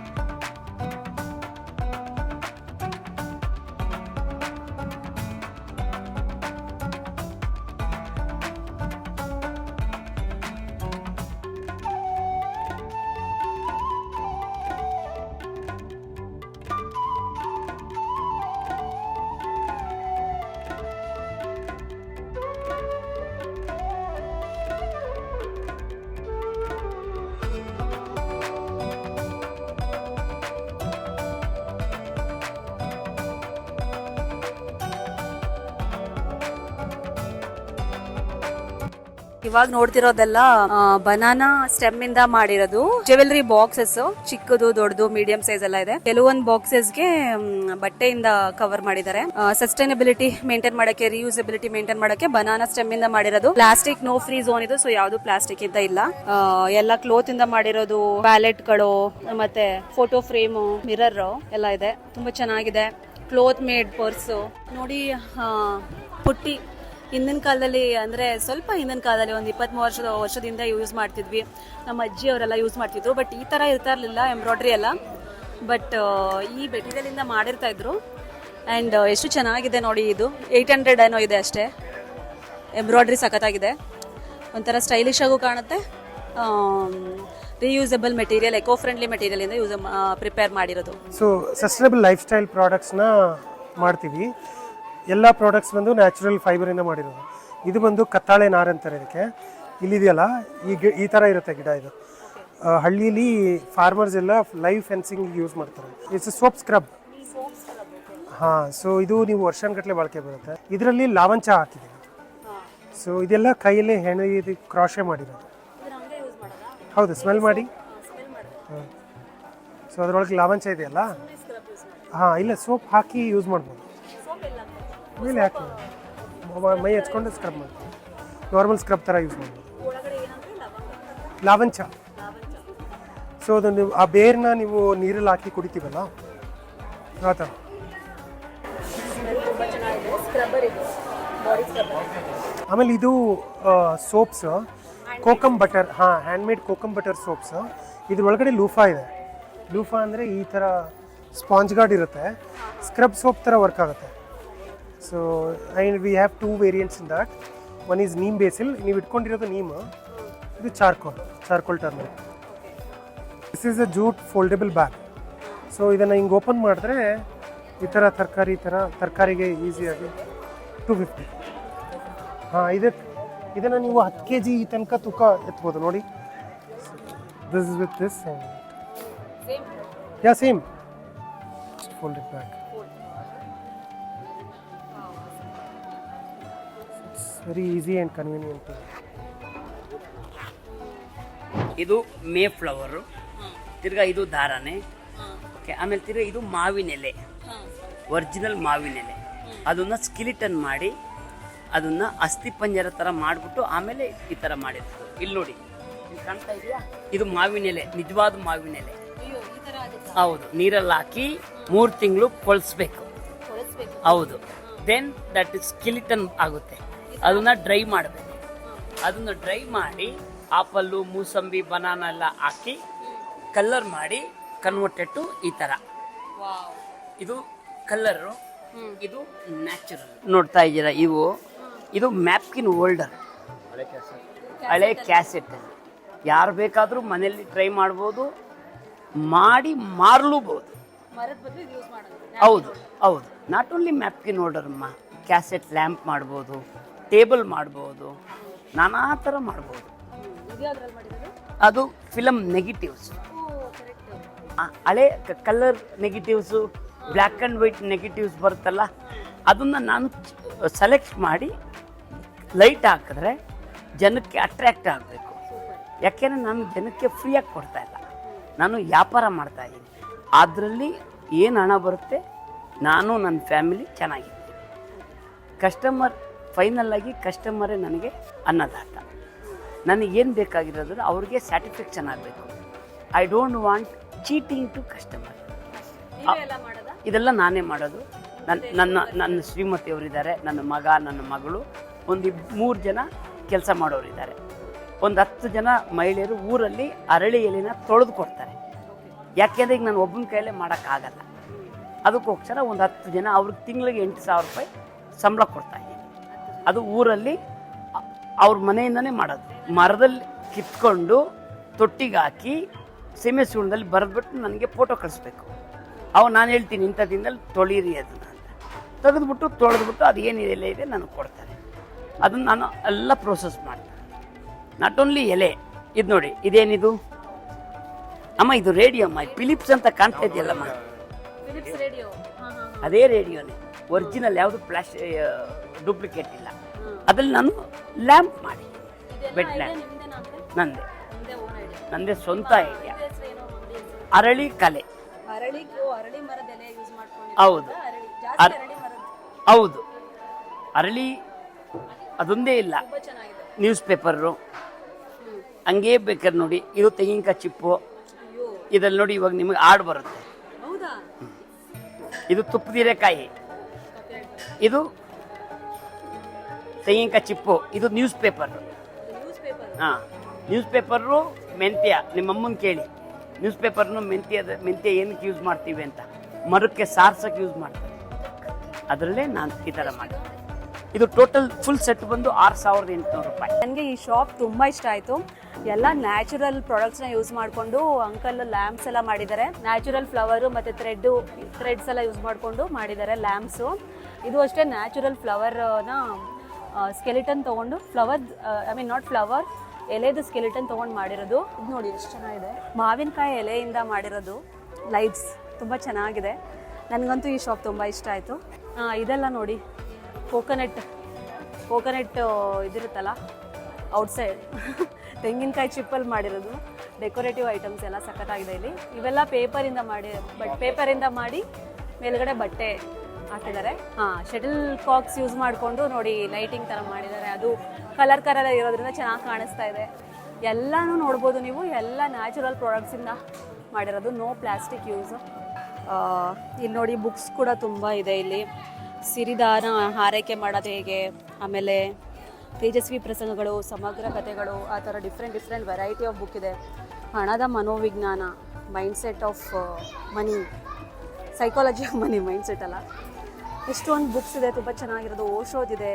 ಇವಾಗ ನೋಡ್ತಿರೋದೆಲ್ಲ ಬನಾನಾ ಸ್ಟೆಮ್ ಇಂದ ಮಾಡಿರೋದು ಜ್ಯುವೆಲರಿ ಬಾಕ್ಸಸ್, ಚಿಕ್ಕದು ದೊಡ್ಡದು ಮೀಡಿಯಂ ಸೈಜ್ ಎಲ್ಲ ಇದೆ. ಕೆಲವೊಂದು ಬಾಕ್ಸಸ್ಗೆ ಬಟ್ಟೆಯಿಂದ ಕವರ್ ಮಾಡಿದ್ದಾರೆ. ಸಸ್ಟೈನಬಿಲಿಟಿ ಮೇಂಟೈನ್ ಮಾಡಕ್ಕೆ, ರಿಯೂಸಬಿಲಿಟಿ ಮೇಂಟೈನ್ ಮಾಡಕ್ಕೆ ಬನಾನಾ ಸ್ಟೆಮ್ ಇಂದ ಮಾಡಿರೋದು. ಪ್ಲಾಸ್ಟಿಕ್ ನೋ ಫ್ರೀ ಝೋನ್ ಇದು, ಸೊ ಯಾವ್ದು ಪ್ಲಾಸ್ಟಿಕ್ ಇಂದ ಇಲ್ಲ. ಎಲ್ಲ ಕ್ಲೋತ್ ಇಂದ ಮಾಡಿರೋದು, ವ್ಯಾಲೆಟ್ ಗಳು ಮತ್ತೆ ಫೋಟೋ ಫ್ರೇಮ್, ಮಿರರ್ ಎಲ್ಲ ಇದೆ. ತುಂಬಾ ಚೆನ್ನಾಗಿದೆ. ಕ್ಲೋತ್ ಮೇಡ್ ಪರ್ಸ್ ನೋಡಿ. ಪುಟ್ಟಿ ಹಿಂದಿನ ಕಾಲದಲ್ಲಿ ಅಂದ್ರೆ ಸ್ವಲ್ಪ ಹಿಂದಿನ ಕಾಲದಲ್ಲಿ ಒಂದು 23 ವರ್ಷದಿಂದ ಯೂಸ್ ಮಾಡ್ತಿದ್ವಿ. ನಮ್ಮ ಅಜ್ಜಿ ಅವರೆಲ್ಲ ಯೂಸ್ ಮಾಡ್ತಿದ್ರು. ಬಟ್ ಈ ತರ ಇರ್ತಾ ಇರ್ಲಿಲ್ಲ ಎಂಬ್ರಾಯ್ಡ್ರಿ ಎಲ್ಲ. ಬಟ್ ಈ ಮೆಟೀರಿಯಲ್ ಮಾಡಿರ್ತಾ ಇದ್ರು. ಅಂಡ್ ಎಷ್ಟು ಚೆನ್ನಾಗಿದೆ ನೋಡಿ. ಇದು 800 ಏನೋ ಇದೆ ಅಷ್ಟೇ. ಎಂಬ್ರಾಯ್ಡ್ರಿ ಸಖತ್ತಾಗಿದೆ, ಒಂಥರ ಸ್ಟೈಲಿಶ್ ಆಗು ಕಾಣುತ್ತೆ. Reusable material, eco friendly material ಇಂದ ಪ್ರಿಪೇರ್ ಮಾಡಿರೋದು. ಸೊ ಸಸ್ಟೈನಬಲ್ ಲೈಫ್ ಸ್ಟೈಲ್ ಪ್ರಾಡಕ್ಟ್ಸ್ನ ಮಾಡ್ತೀವಿ. ಎಲ್ಲ ಪ್ರಾಡಕ್ಟ್ಸ್ ಬಂದು ನ್ಯಾಚುರಲ್ ಫೈಬರಿಂದ ಮಾಡಿರೋದು. ಇದು ಬಂದು ಕತ್ತಾಳೆ ನಾರು ಅಂತಾರೆ ಇದಕ್ಕೆ. ಇಲ್ಲಿದೆಯಲ್ಲ ಈ ಥರ ಇರುತ್ತೆ ಗಿಡ. ಇದು ಹಳ್ಳಿಲಿ ಫಾರ್ಮರ್ಸ್ ಎಲ್ಲ ಲೈವ್ ಫೆನ್ಸಿಂಗ್ ಯೂಸ್ ಮಾಡ್ತಾರೆ. It's soap scrub. ಹಾಂ, ಸೊ ಇದು ನೀವು ವರ್ಷಗಟ್ಟಲೆ ಬಳಕೆ ಬರುತ್ತೆ. ಇದರಲ್ಲಿ ಲಾವಂಚ ಹಾಕಿದೆ. ಸೊ ಇದೆಲ್ಲ ಕೈಯಲ್ಲೇ ಹೆಣೆ ಕ್ರಾಶೆ ಮಾಡಿರೋದು. ಹೌದು, ಸ್ಮೆಲ್ ಮಾಡಿ. ಹಾಂ, ಸೊ ಅದರೊಳಗೆ ಲಾವಂಚ ಇದೆಯಲ್ಲ. ಹಾಂ, ಇಲ್ಲ, ಸೋಪ್ ಹಾಕಿ ಯೂಸ್ ಮಾಡ್ಬೋದು. ಮೇಲೆ ಹಾಕಿ ಮೈ ಹಚ್ಕೊಂಡು ಸ್ಕ್ರಬ್ ಮಾಡ್ತೀವಿ. ನಾರ್ಮಲ್ ಸ್ಕ್ರಬ್ ಥರ ಯೂಸ್ ಮಾಡ್ಬೋದು. ಲಾವಂಚ. ಸೊ ಅದನ್ನು ಆ ಬೇರ್ನ ನೀವು ನೀರಲ್ಲಿ ಹಾಕಿ ಕುಡಿತೀವಲ್ಲ ಆ ಥರ. ಆಮೇಲೆ ಇದು ಸೋಪ್ಸ್, ಕೋಕಮ್ ಬಟರ್. ಹಾಂ, ಹ್ಯಾಂಡ್ಮೇಡ್ ಕೋಕಮ್ ಬಟರ್ ಸೋಪ್ಸ್. ಇದ್ರೊಳಗಡೆ ಲೂಫಾ ಇದೆ. ಲೂಫಾ ಅಂದರೆ ಈ ಥರ ಸ್ಪಾಂಜ್ ಗಾರ್ಡ್ ಇರುತ್ತೆ. ಸ್ಕ್ರಬ್ ಸೋಪ್ ಥರ ವರ್ಕ್ ಆಗುತ್ತೆ. So and we have 2 variants in that. One is neem basil. ನೀವು ಇಟ್ಕೊಂಡಿರೋದು ನೀಮ್. ಇದು charcoal turmeric. This is a jute foldable bag. So ಇದನ್ನು ಹಿಂಗೆ ಓಪನ್ ಮಾಡಿದ್ರೆ ಈ ಥರ ತರಕಾರಿಗೆ ಈಸಿಯಾಗಿ 250. ಹಾಂ, ಇದನ್ನು ನೀವು 10 kg ಈ ತನಕ ತೂಕ ಎತ್ಬೋದು ನೋಡಿ. This is with this. Yeah, same folded bag. Very easy and convenient. ಇದು ಮೇ ಫ್ಲವರು, ತಿರ್ಗಾ ಇದು ದಾರಾನೆ. ಓಕೆ, ಆಮೇಲೆ ತಿರ್ಗಾ ಇದು ಮಾವಿನ ಎಲೆ, ಒರಿಜಿನಲ್ ಮಾವಿನ ಎಲೆ. ಅದನ್ನು ಸ್ಕಿಲಿಟನ್ ಮಾಡಿ ಅದನ್ನು ಅಸ್ಥಿ ಪಂಜರ ಥರ ಮಾಡಿಬಿಟ್ಟು ಆಮೇಲೆ ಈ ಥರ ಮಾಡಿರೋದು. ಇಲ್ಲಿ ನೋಡಿ, ಇಲ್ಲಿ ಕಾಣ್ತಾ ಇದೆಯಾ? ಇದು ಮಾವಿನ ಎಲೆ, ನಿಜವಾದ ಮಾವಿನ ಎಲೆ. ಹೌದು, ನೀರಲ್ಲಿ ಹಾಕಿ 3 ತಿಂಗಳು ಕೊಳಿಸ್ಬೇಕು. ಹೌದು, ದೆನ್ ದಟ್ ಇಸ್ ಸ್ಕಿಲಿಟನ್ ಆಗುತ್ತೆ. ಅದನ್ನ ಡ್ರೈ ಮಾಡಬೇಕು. ಅದನ್ನು ಡ್ರೈ ಮಾಡಿ ಆಪಲ್ಲು, ಮೂಸಂಬಿ, ಬನಾನ ಎಲ್ಲ ಹಾಕಿ ಕಲರ್ ಮಾಡಿ ಕನ್ವರ್ಟೆಡ್ ಟು ಈ ಥರ. ಇದು ಕಲರು, ಇದು ನ್ಯಾಚುರಲ್. ನೋಡ್ತಾ ಇದ್ದೀರಾ, ಇದು ಮ್ಯಾಪ್ಕಿನ್ ಹೋಲ್ಡರ್, ಹಳೆ ಕ್ಯಾಸೆಟ್. ಯಾರು ಬೇಕಾದರೂ ಮನೆಯಲ್ಲಿ ಟ್ರೈ ಮಾಡ್ಬೋದು, ಮಾಡಿ ಮಾರಲೂಬಹುದು. ಹೌದು ಹೌದು, ನಾಟ್ ಓನ್ಲಿ ಮ್ಯಾಪ್ಕಿನ್ ಹೋಲ್ಡರ್ ಅಮ್ಮ, ಕ್ಯಾಸೆಟ್ ಲ್ಯಾಂಪ್ ಮಾಡ್ಬೋದು, ಟೇಬಲ್ ಮಾಡ್ಬೋದು, ನಾನಾ ಥರ ಮಾಡ್ಬೋದು. ಅದು ಫಿಲಮ್ ನೆಗೆಟಿವ್ಸ್, ಹಳೆ colour negatives, black and white negatives ಬರುತ್ತಲ್ಲ, ಅದನ್ನು ನಾನು ಸೆಲೆಕ್ಟ್ ಮಾಡಿ ಲೈಟ್ ಹಾಕಿದ್ರೆ ಜನಕ್ಕೆ ಅಟ್ರ್ಯಾಕ್ಟ್ ಆಗಬೇಕು. ಯಾಕೆಂದರೆ ನಾನು ಜನಕ್ಕೆ ಫ್ರೀಯಾಗಿ ಕೊಡ್ತಾ ಇಲ್ಲ, ನಾನು ವ್ಯಾಪಾರ ಮಾಡ್ತಾ ಇದ್ದೀನಿ. ಅದರಲ್ಲಿ ಏನು ಹಣ ಬರುತ್ತೆ, ನಾನು ನನ್ನ ಫ್ಯಾಮಿಲಿ ಚೆನ್ನಾಗಿದ್ದೀನಿ. ಕಸ್ಟಮರ್ ಫೈನಲ್ ಆಗಿ ಕಸ್ಟಮರೇ ನನಗೆ ಅನ್ನದಾತ. ನನಗೇನು ಬೇಕಾಗಿರೋದು ಅವ್ರಿಗೆ ಸ್ಯಾಟಿಸ್ಫ್ಯಾಕ್ಷನ್ ಆಗಬೇಕು. I don't want cheating to customer. ಇದೆಲ್ಲ ನಾನೇ ಮಾಡೋದು. ನನ್ನ ಶ್ರೀಮತಿಯವರಿದ್ದಾರೆ, ನನ್ನ ಮಗ, ನನ್ನ ಮಗಳು, ಒಂದು 3 ಜನ ಕೆಲಸ ಮಾಡೋರಿದ್ದಾರೆ. ಒಂದು 10 ಜನ ಮಹಿಳೆಯರು ಊರಲ್ಲಿ ಅರಳಿ ಎಲೆನ ತೊಳೆದು ಕೊಡ್ತಾರೆ. ಯಾಕೆಂದರೆ ಈಗ ನಾನು ಒಬ್ಬನ ಕೈಯಲ್ಲೇ ಮಾಡೋಕ್ಕಾಗಲ್ಲ. ಅದಕ್ಕೋಸ್ಕರ ಒಂದು 10 ಜನ ಅವ್ರಿಗೆ ತಿಂಗಳಿಗೆ 8,000 ರೂಪಾಯಿ ಸಂಬಳ ಕೊಡ್ತಾಯಿದ್ದೀನಿ. ಅದು ಊರಲ್ಲಿ ಅವ್ರ ಮನೆಯಿಂದನೇ ಮಾಡೋದು. ಮರದಲ್ಲಿ ಕಿತ್ಕೊಂಡು ತೊಟ್ಟಿಗೆ ಹಾಕಿ ಸೀಮೆ ಸುಣ್ಣದಲ್ಲಿ ಬರೆದ್ಬಿಟ್ಟು ನನಗೆ ಫೋಟೋ ಕಳಿಸ್ಬೇಕು. ಅವು ನಾನು ಹೇಳ್ತೀನಿ ಇಂಥ ದಿನದಲ್ಲಿ ತೊಳೀರಿ ಅದನ್ನು ಅಂತ ತೆಗೆದುಬಿಟ್ಟು ತೊಳೆದ್ಬಿಟ್ಟು ಅದು ಏನಿದೆ ಎಲೆ ಇದೆ ನನಗೆ ಕೊಡ್ತಾರೆ. ಅದನ್ನು ನಾನು ಎಲ್ಲ ಪ್ರೋಸೆಸ್ ಮಾಡ್ತೀನಿ. ನಾಟ್ ಓನ್ಲಿ ಎಲೆ. ಇದು ನೋಡಿ, ಇದೇನಿದು ಅಮ್ಮ? ಇದು ರೇಡಿಯೋ ಅಮ್ಮ. ಫಿಲಿಪ್ಸ್ ಅಂತ ಕಾಣ್ತಾ ಇದೆಯಲ್ಲಮ್ಮ, ಅದೇ ರೇಡಿಯೋನೇ ಒರಿಜಿನಲ್, ಯಾವುದು ಡೂಪ್ಲಿಕೇಟ್ ಇಲ್ಲ. ಅದ್ರಲ್ಲಿ ನಾನು ಲ್ಯಾಂಪ್ ಮಾಡಿ ವೆಟ್ಲ್ಯಾಂಡ್ ನಂದೇ ಸ್ವಂತ ಐಡಿಯಾ. ಅರಳಿ ಕಲೆ. ಅರಳಿ ಮರದ ಎಲೆ ಯೂಸ್ ಮಾಡ್ಕೊಂಡು ಹೌದು ಹೌದು, ಅರಳಿ ಅದೊಂದೇ ಇಲ್ಲ, ನ್ಯೂಸ್ ಪೇಪರು ಹಂಗೇ ಬೇಕಾದ್ರೆ ನೋಡಿ. ಇದು ತೆಂಗಿನಕಾಯಿ ಚಿಪ್ಪು, ಇದ್ರಲ್ಲಿ ನೋಡಿ ಇವಾಗ ನಿಮಗೆ ಆಡ್ ಬರುತ್ತೆ. ಇದು ತುಪ್ಪದೀರೆಕಾಯಿ, ಇದು ತೆಂಗಿನಕಾಯಿ ಚಿಪ್ಪು, ಇದು ನ್ಯೂಸ್ ಪೇಪರ್. ಹಾಂ, ನ್ಯೂಸ್ ಪೇಪರು ಮೆಂತ್ಯ. ನಿಮ್ಮಮ್ಮನ ಕೇಳಿ, ನ್ಯೂಸ್ ಪೇಪರ್ನು ಮೆಂತ್ಯ ಏನಕ್ಕೆ ಯೂಸ್ ಮಾಡ್ತೀವಿ ಅಂತ, ಮರಕ್ಕೆ ಸಾರ್ಸಕ್ಕೆ ಯೂಸ್ ಮಾಡ್ತಾರೆ. ಅದರಲ್ಲೇ ನಾನು ಈ ಥರ ಮಾಡಿ. ಇದು ಟೋಟಲ್ ಫುಲ್ ಸೆಟ್ ಬಂದು 6800 ರೂಪಾಯಿ. ನನಗೆ ಈ ಶಾಪ್ ತುಂಬ ಇಷ್ಟ ಆಯಿತು. ಎಲ್ಲ ನ್ಯಾಚುರಲ್ ಪ್ರಾಡಕ್ಟ್ಸ್ನ ಯೂಸ್ ಮಾಡಿಕೊಂಡು ಅಂಕಲ್ ಲ್ಯಾಂಪ್ಸ್ ಎಲ್ಲ ಮಾಡಿದ್ದಾರೆ. ನ್ಯಾಚುರಲ್ ಫ್ಲವರು ಮತ್ತು ಥ್ರೆಡ್ಸ್ ಎಲ್ಲ ಯೂಸ್ ಮಾಡಿಕೊಂಡು ಮಾಡಿದ್ದಾರೆ ಲ್ಯಾಂಪ್ಸು. ಇದು ಅಷ್ಟೇ ನ್ಯಾಚುರಲ್ ಫ್ಲವರ್ನ ಸ್ಕೆಲಿಟನ್ ತೊಗೊಂಡು ನಾಟ್ ಫ್ಲವರ್, ಎಲೆದು ಸ್ಕೆಲಿಟನ್ ತೊಗೊಂಡು ಮಾಡಿರೋದು. ಇದು ನೋಡಿ ಎಷ್ಟು ಚೆನ್ನಾಗಿದೆ, ಮಾವಿನಕಾಯಿ ಎಲೆಯಿಂದ ಮಾಡಿರೋದು ಲೈಟ್ಸ್ ತುಂಬ ಚೆನ್ನಾಗಿದೆ. ನನಗಂತೂ ಈ ಶಾಪ್ ತುಂಬ ಇಷ್ಟ ಆಯಿತು. ಇದೆಲ್ಲ ನೋಡಿ ಕೋಕೋನಟ್ ಇದಿರುತ್ತಲ್ಲ ಔಟ್ಸೈಡ್ ತೆಂಗಿನಕಾಯಿ ಚಿಪ್ಪಲ್ಲಿ ಮಾಡಿರೋದು ಡೆಕೋರೇಟಿವ್ ಐಟಮ್ಸ್ ಎಲ್ಲ ಸಖತ್ತಾಗಿದೆ ಇಲ್ಲಿ. ಇವೆಲ್ಲ ಪೇಪರಿಂದ ಮಾಡಿ ಮೇಲ್ಗಡೆ ಬಟ್ಟೆ ಹಾಕಿದ್ದಾರೆ. ಶಟಲ್ ಕಾಕ್ಸ್ ಯೂಸ್ ಮಾಡಿಕೊಂಡು ನೋಡಿ ಲೈಟಿಂಗ್ ಥರ ಮಾಡಿದ್ದಾರೆ. ಅದು ಕಲರ್ ಇರೋದ್ರಿಂದ ಚೆನ್ನಾಗಿ ಕಾಣಿಸ್ತಾ ಇದೆ. ಎಲ್ಲನೂ ನೋಡ್ಬೋದು ನೀವು, ಎಲ್ಲ ನ್ಯಾಚುರಲ್ ಪ್ರಾಡಕ್ಟ್ಸಿಂದ ಮಾಡಿರೋದು, ನೋ ಪ್ಲಾಸ್ಟಿಕ್ ಯೂಸ್. ಇಲ್ಲಿ ನೋಡಿ ಬುಕ್ಸ್ ಕೂಡ ತುಂಬ ಇದೆ ಇಲ್ಲಿ. ಸಿರಿದಾನ ಹಾರೈಕೆ ಮಾಡೋದು ಹೇಗೆ, ಆಮೇಲೆ ತೇಜಸ್ವಿ ಪ್ರಸಂಗಗಳು, ಸಮಗ್ರ ಕಥೆಗಳು, ಆ ಥರ ಡಿಫ್ರೆಂಟ್ ವೆರೈಟಿ ಆಫ್ ಬುಕ್ ಇದೆ. ಹಣದ ಮನೋವಿಜ್ಞಾನ, mindset of money, psychology of money, mindset ಅಲ್ಲ, ಎಷ್ಟೊಂದು ಬುಕ್ಸ್ ಇದೆ ತುಂಬ ಚೆನ್ನಾಗಿರೋದು. ಓಶೋದಿದೆ,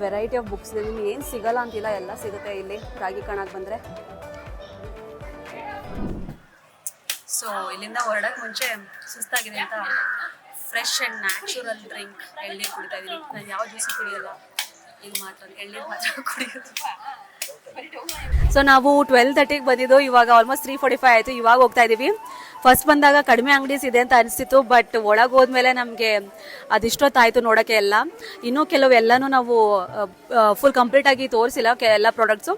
ವೆರೈಟಿ ಆಫ್ ಬುಕ್ಸ್ ಇದೆ. ನಿಮ್ಗೆ ಏನು ಸಿಗಲ್ಲ ಅಂತಿಲ್ಲ, ಎಲ್ಲ ಸಿಗುತ್ತೆ ಇಲ್ಲಿ ರಾಗಿ ಕಣಕ್ಕೆ ಬಂದರೆ. ಸೊ ಇಲ್ಲಿಂದ ಹೊರಡೋಕ್ಕೆ ಮುಂಚೆ ಸುಸ್ತಾಗಿದೆ ಅಂತ ಫ್ರೆಶ್ ಆ್ಯಂಡ್ ನ್ಯಾಚುರಲ್ ಡ್ರಿಂಕ್ ಎಳ್ನೀರು ಕುಡಿತಾ ಇದ್ದೀನಿ. ನಾನು ಯಾವ ಜ್ಯೂಸು ಕುಡಿಯೋಲ್ಲ, ಈಗ ಮಾತ್ರ ಎಳ್ನೀರು ಮಾತ್ರ ಕುಡಿಯೋದು. ಸೊ ನಾವು 12:30ಗೆ ಬಂದಿದ್ದು, ಇವಾಗ ಆಲ್ಮೋಸ್ಟ್ 3:45 ಆಯಿತು. ಇವಾಗ ಹೋಗ್ತಾ ಇದ್ದೀವಿ. ಫಸ್ಟ್ ಬಂದಾಗ ಕಡಿಮೆ ಅಂಗಡೀಸ್ ಇದೆ ಅಂತ ಅನಿಸ್ತಿತ್ತು, ಬಟ್ ಒಳಗೆ ಹೋದ್ಮೇಲೆ ನಮಗೆ ಅದಿಷ್ಟೊತ್ತಾಯಿತು ನೋಡೋಕ್ಕೆ ಎಲ್ಲ. ಇನ್ನೂ ಕೆಲವೆಲ್ಲನೂ ನಾವು ಫುಲ್ ಕಂಪ್ಲೀಟಾಗಿ ತೋರಿಸಿಲ್ಲ ಎಲ್ಲ ಪ್ರಾಡಕ್ಟ್ಸು.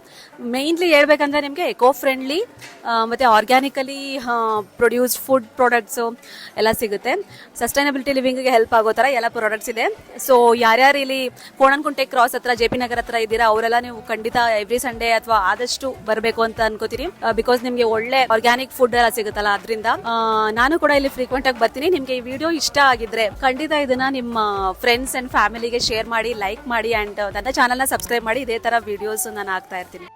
ಮೇಯ್ನ್ಲಿ ಹೇಳ್ಬೇಕಂದ್ರೆ ನಿಮಗೆ ಎಕೋ ಫ್ರೆಂಡ್ಲಿ ಮತ್ತು ಆರ್ಗ್ಯಾನಿಕಲಿ ಪ್ರೊಡ್ಯೂಸ್ಡ್ ಫುಡ್ ಪ್ರಾಡಕ್ಟ್ಸು ಎಲ್ಲ ಸಿಗುತ್ತೆ. ಸಸ್ಟೈನಬಿಲಿಟಿ ಲಿವಿಂಗಿಗೆ ಹೆಲ್ಪ್ ಆಗೋ ಥರ ಎಲ್ಲ ಪ್ರಾಡಕ್ಟ್ಸ್ ಇದೆ. ಸೊ ಯಾರ್ಯಾರು ಇಲ್ಲಿ ಕೋಣನಕುಂಟೆ ಕ್ರಾಸ್ ಹತ್ರ JP ನಗರ್ ಹತ್ರ ಇದ್ದೀರಾ ಅವರೆಲ್ಲ ನೀವು ಖಂಡಿತ ಎವ್ರಿ ಸಂಡೇ ಅಥವಾ ಆದಷ್ಟು ಬರಬೇಕು ಅಂತ ಅನ್ಕೋತೀನಿ. ಬಿಕಾಸ್ ನಿಮಗೆ ಒಳ್ಳೆ ಆರ್ಗ್ಯಾನಿಕ್ ಫುಡ್ ಎಲ್ಲ ಸಿಗುತ್ತಲ್ಲ, ಅದರಿಂದ ನಾನು ಕೂಡ ಇಲ್ಲಿ ಫ್ರೀಕ್ವೆಂಟ್ ಆಗಿ ಬರ್ತೀನಿ. ನಿಮ್ಗೆ ಈ ವಿಡಿಯೋ ಇಷ್ಟ ಆಗಿದ್ರೆ ಖಂಡಿತ ಇದನ್ನ ನಿಮ್ಮ ಫ್ರೆಂಡ್ಸ್ ಅಂಡ್ ಫ್ಯಾಮಿಲಿಗೆ ಶೇರ್ ಮಾಡಿ, ಲೈಕ್ ಮಾಡಿ, ಅಂಡ್ ನನ್ನ ಚಾನಲ್ನ ಸಬ್ಸ್ಕ್ರೈಬ್ ಮಾಡಿ. ಇದೇ ತರ ವಿಡಿಯೋಸ್ ನಾನು ಹಾಕ್ತಾ ಇರ್ತೀನಿ.